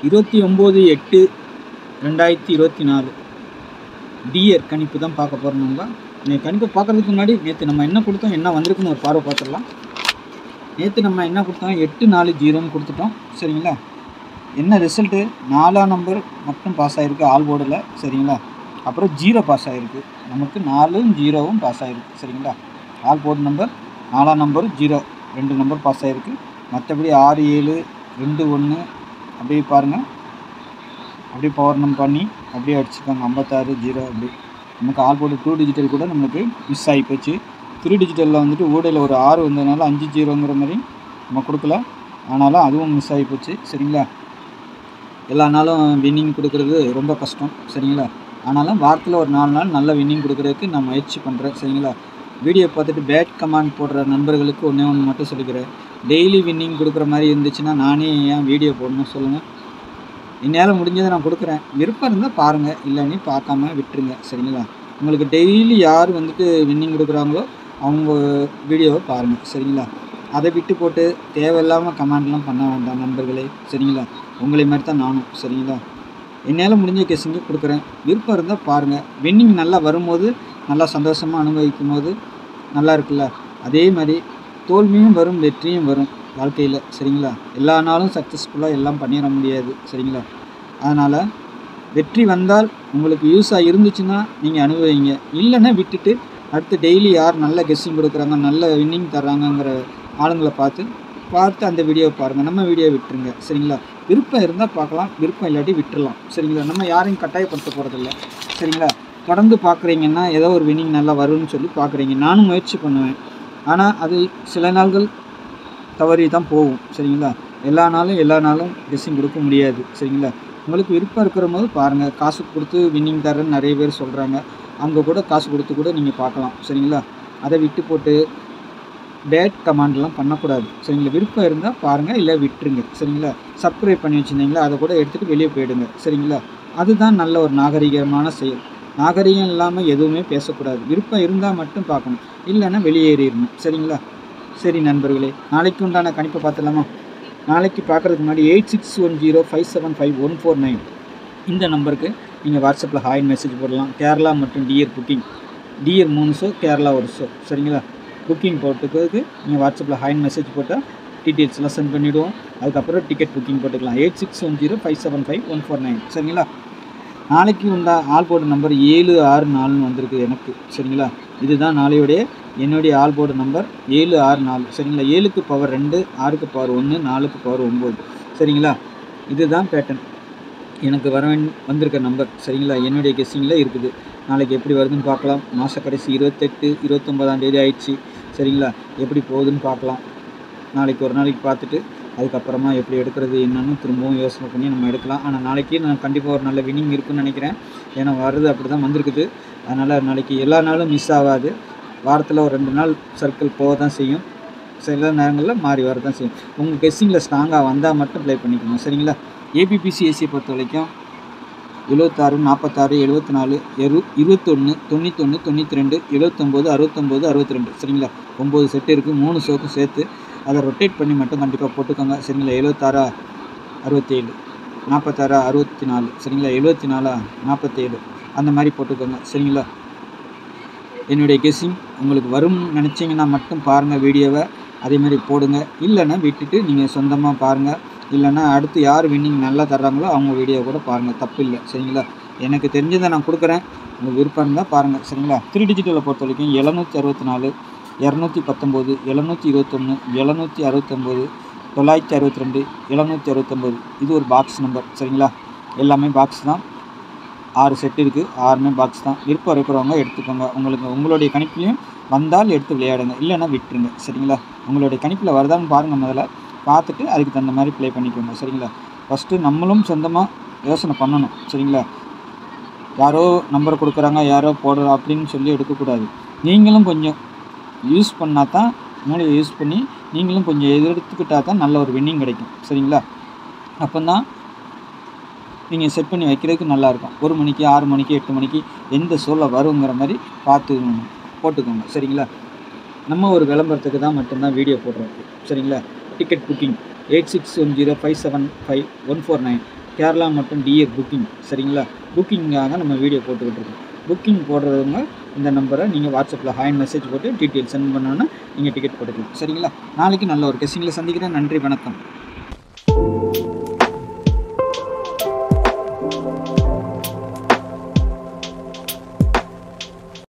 29/8/2024 dear கணிப்பு தான் பார்க்க போகிறோம். நம்ம கணிப்பை பார்க்குறதுக்கு முன்னாடி நேற்று நம்ம என்ன கொடுத்தோம், என்ன வந்திருக்குன்னு ஒரு பார்வை பார்த்துடலாம். நேற்று நம்ம என்ன கொடுத்தோம், 840 கொடுத்துட்டோம். சரிங்களா? என்ன ரிசல்ட்டு, 4ஆம் நம்பர் மட்டும் பாஸ் ஆகிருக்கு ஆல் போர்டில். சரிங்களா? அப்புறம் 0 பாஸ் ஆகிருக்கு. நமக்கு 4ம் 0வும் பாஸ் ஆகிருக்கு. சரிங்களா? ஆல் போர்டு நம்பர் 4ஆம் நம்பர் 0 2 நம்பர் பாஸ் ஆகிருக்கு. மற்றபடி 6 7 2 1 அப்படியே பாருங்கள், அப்படியே பவர்னம் பண்ணி அப்படியே அடிச்சுக்காங்க. 56 0 அப்படி. நமக்கு ஆல் போர்டு 2 டிஜிட்டல் கூட நம்மளுக்கு மிஸ் ஆகி போச்சு. 3 டிஜிட்டலில் வந்துட்டு ஊடையில் ஒரு 6 வந்ததுனால 5 0ங்கிற மாதிரி நம்ம கொடுக்கல. ஆனாலும் அதுவும் மிஸ் ஆகி போச்சு. சரிங்களா? எல்லா நாளும் வின்னிங் கொடுக்குறது ரொம்ப கஷ்டம். சரிங்களா? ஆனாலும் வாரத்தில் ஒரு 4 நாள் நல்ல வின்னிங் கொடுக்குறதுக்கு நான் முயற்சி பண்ணுறேன். சரிங்களா? வீடியோ பார்த்துட்டு பேட் கமெண்ட் போடுற நண்பர்களுக்கு ஒன்று மட்டும் சொல்லிக்கிறேன். டெய்லி வின்னிங் கொடுக்குற மாதிரி இருந்துச்சுன்னா நானே ஏன் வீடியோ போடணும் சொல்லுங்கள். என்னால் முடிஞ்சதை நான் கொடுக்குறேன். விருப்பம் இருந்தால் பாருங்கள், இல்லைன்னு பார்க்காம விட்டுருங்க. சரிங்களா? உங்களுக்கு டெய்லி யார் வந்துட்டு வின்னிங் கொடுக்குறாங்களோ அவங்க வீடியோவை பாருங்கள். சரிங்களா? அதை விட்டு போட்டு தேவையில்லாமல் கமெண்ட்லாம் பண்ண வேண்டாம் நண்பர்களே. சரிங்களா? உங்களை மாதிரி தான் நானும். சரிங்களா? என்னால் முடிஞ்ச கெஸ்ஸிங்க கொடுக்குறேன். விருப்பம் இருந்தால் பாருங்கள். வின்னிங் நல்லா வரும்போது, நல்லா சந்தோஷமாக அனுபவிக்கும் போது நல்லா இருக்குல்ல, அதே மாதிரி தோல்வியும் வரும் வெற்றியும் வரும் வாழ்க்கையில். சரிங்களா? எல்லா நாளும் சக்ஸஸ்ஃபுல்லாக எல்லாம் பண்ணிட முடியாது. சரிங்களா? அதனால் வெற்றி வந்தால் உங்களுக்கு யூஸாக இருந்துச்சுன்னா நீங்கள் அனுபவிங்க, இல்லைன்னா விட்டுட்டு அடுத்து டெய்லி யார் நல்ல கெஸ்ஸிங் கொடுக்குறாங்க, நல்ல வின்னிங் தர்றாங்கங்கிற ஆளுங்களை பார்த்து அந்த வீடியோவை பாருங்கள். நம்ம வீடியோ விட்டுருங்க. சரிங்களா? விருப்பம் இருந்தால் பார்க்கலாம், விருப்பம் இல்லாட்டி விட்டுடலாம். சரிங்களா? நம்ம யாரையும் கட்டாயப்படுத்த போகிறதில்ல. சரிங்களா? தொடர்ந்து பார்க்குறீங்கன்னா ஏதோ ஒரு வின்னிங் நல்லா வரும்னு சொல்லி பார்க்குறீங்க. நானும் முயற்சி பண்ணுவேன். ஆனால் அது சில நாள்கள் தவறி தான் போகும். சரிங்களா? எல்லா நாளும் கெஸ்ஸிங் கொடுக்க முடியாது. சரிங்களா? உங்களுக்கு விருப்பம் இருக்கிற போது பாருங்கள். காசு கொடுத்து வின்னிங் தரேன்னு நிறைய பேர் சொல்கிறாங்க. அங்கே கூட காசு கொடுத்து கூட நீங்கள் பார்க்கலாம். சரிங்களா? அதை விட்டு போட்டு பேட் கமெண்ட்லாம் பண்ணக்கூடாது. சரிங்களா? விருப்பம் இருந்தால் பாருங்கள், இல்லை விட்டுருங்க. சரிங்களா? சப்ஸ்கிரைப் பண்ணி வச்சுருந்தீங்களா, அதை கூட எடுத்துகிட்டு வெளியே போயிடுங்க. சரிங்களா? அதுதான் நல்ல ஒரு நாகரிகமான செயல். நாகரிகம் இல்லாமல் எதுவுமே பேசக்கூடாது. விருப்பம் இருந்தால் மட்டும் பார்க்கணும், இல்லைன்னா வெளியேறிடணும். சரிங்களா? சரி நண்பர்களே, நாளைக்கு உண்டான கணிப்பை பார்த்துலாமா? நாளைக்கு பார்க்குறதுக்கு முன்னாடி 8610575149 இந்த நம்பருக்கு நீங்கள் வாட்ஸ்அப்பில் ஹாய் மெசேஜ் போடலாம். கேரளா மற்றும் dear booking, dear 3 show, Kerala 1 show. சரிங்களா? புக்கிங் போட்டுக்கிறதுக்கு நீங்கள் வாட்ஸ்அப்பில் ஹாய் மெசேஜ் போட்டால் டீட்டெயில்ஸ்லாம் சென்ட் பண்ணிவிடுவோம். அதுக்கப்புறம் டிக்கெட் புக்கிங் போட்டுக்கலாம். 8610575149. சரிங்களா? நாளைக்கு ஆல் போர்டு நம்பர் 764 வந்திருக்கு எனக்கு. சரிங்களா? இதுதான் என்னுடைய ஆல் போர்டு நம்பர் 764. சரிங்களா? 7க்கு பவர் 2, 6க்கு பவர் 1, 4க்கு பவர் 9. சரிங்களா? இதுதான் பேட்டர்ன் எனக்கு வந்திருக்க நம்பர். சரிங்களா? என்னுடைய கெஸ்ஸிங்கில் இருக்குது. நாளைக்கு எப்படி வருதுன்னு பார்க்கலாம். மாத கடைசி 28 29ஆம் தேதி ஆயிடுச்சு. சரிங்களா? எப்படி போகுதுன்னு பார்க்கலாம். நாளைக்கு ஒரு நாளைக்கு பார்த்துட்டு அதுக்கப்புறமா எப்படி எடுக்கிறது என்னன்னு திரும்பவும் யோசனை பண்ணி நம்ம எடுக்கலாம். ஆனால் நாளைக்கு நான் கண்டிப்பாக ஒரு நல்ல வின்னிங் இருக்குன்னு நினைக்கிறேன். ஏன்னா வருது அப்படி தான் வந்திருக்குது. அதனால் நாளைக்கு எல்லா நாளும் மிஸ் ஆகாது. வாரத்தில் ஒரு 2 நாள் சர்க்கிள் போக தான் செய்யும். சில நேரங்களில் மாறி வர தான் செய்யும். உங்கள் கெஸ்ஸிங்கில் ஸ்ட்ராங்காக வந்தால் மட்டும் ப்ளே பண்ணிக்கணும். சரிங்களா? ஏபிபிசிஎஸ்சியை பொறுத்த வரைக்கும் 76 46 74 21 91 92 79 69 62. சரிங்களா? 9 செட்டு இருக்குது. 3 ஷோக்கும் சேர்த்து அதை ரொட்டேட் பண்ணி மட்டும் கண்டிப்பாக போட்டுக்கோங்க. சரிங்களா? 76 67 46 64. சரிங்களா? 74 47 அந்த மாதிரி போட்டுக்கோங்க. சரிங்களா? என்னுடைய கெஸ்ஸிங் உங்களுக்கு வரும்னு நினச்சிங்கன்னா மட்டும் பாருங்கள் வீடியோவை, அதேமாதிரி போடுங்க. இல்லைன்னா விட்டுட்டு நீங்கள் சொந்தமாக பாருங்கள். இல்லைன்னா அடுத்து யார் வின்னிங் நல்லா தர்றாங்களோ அவங்க வீடியோ கூட பாருங்கள், தப்பு இல்லை. சரிங்களா? எனக்கு தெரிஞ்சதை நான் கொடுக்குறேன். உங்களுக்கு விருப்பம் இருந்தால் பாருங்கள். சரிங்களா? 3 டிஜிட்டலை பொறுத்த வரைக்கும் 764 219 721 769 962 769. இது ஒரு பாக்ஸ் நம்பர். சரிங்களா? எல்லாமே பாக்ஸ் தான். 6 செட் இருக்குது. 6மே பாக்ஸ் தான். விருப்பம் இருக்கிறவங்க எடுத்துக்கோங்க. உங்களுடைய கணிப்புலையும் வந்தால் எடுத்து விளையாடுங்க, இல்லைன்னா விட்டுருங்க. சரிங்களா? உங்களுடைய கணிப்பில் வருதான்னு பாருங்கள். முதல்ல பார்த்துட்டு அதுக்கு தகுந்த மாதிரி ப்ளே பண்ணிக்கோங்க. சரிங்களா? ஃபஸ்ட்டு நம்மளும் சொந்தமாக யோசனை பண்ணணும். சரிங்களா? யாரோ நம்பர் கொடுக்குறாங்க, யாரோ போடுறோம் அப்படின்னு சொல்லி எடுக்கக்கூடாது. நீங்களும் கொஞ்சம் யூஸ் பண்ணால் தான், மூளையை யூஸ் பண்ணி நீங்களும் கொஞ்சம் எடுத்துக்கிட்டால் தான் நல்ல ஒரு வின்னிங் கிடைக்கும். சரிங்களா? அப்போ தான் நீங்கள் செட் பண்ணி வைக்கிறதுக்கு நல்லாயிருக்கும். 1 மணிக்கு 6 மணிக்கு 8 மணிக்கு எந்த ஷோவில் வருங்கிற மாதிரி பார்த்து போட்டுக்கோங்க. சரிங்களா? நம்ம ஒரு விளம்பரத்துக்கு தான் மட்டும்தான் வீடியோ போடுறோம். சரிங்களா? டிக்கெட் புக்கிங் 8610575149 கேரளா மற்றும் டிஆர் புக்கிங். சரிங்களா? புக்கிங்காக நம்ம வீடியோ போட்டுக்கிட்டு இருக்கோம். புக்கிங் போடுறவங்க இந்த நம்பரை நீங்கள் வாட்ஸ்அப்பில் ஹாய் மெசேஜ் போட்டு டீட்டெயில் சென்ட் பண்ணோன்னா நீங்கள் டிக்கெட் போட்டுக்கலாம். சரிங்களா? நாளைக்கு நல்ல ஒரு கெஸ்டிங்கில் சந்திக்கிறேன். நன்றி, வணக்கம்.